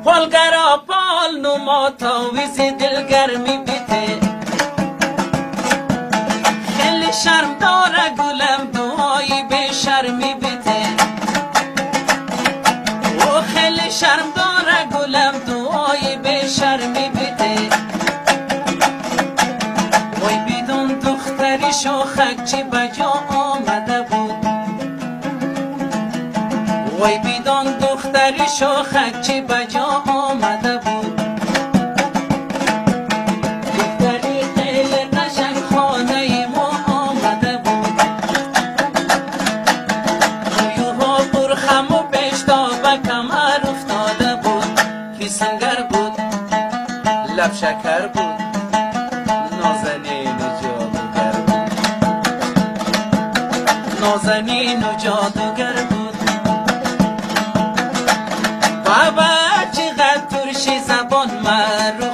پالگرا پال نما تاویز دلگرمی بیته خیلی شرم داره گلم دعایی به شرمی بیته او خیلی شرم داره گلم دعایی به شرمی بیته وای بدون دختری شوخک چی بجا آمده بود وای بدون دختری شوخک چی بجا آمده بود دختری خیلی قشنگ خانه ما آمده بود رویوها برخم و پیشتا به کمر افتاده بود که سنگر بود لب شکر بود نازنین و جادوگر بود نازنین و جادوگر بود بابا چقدر ترشی زبان من رو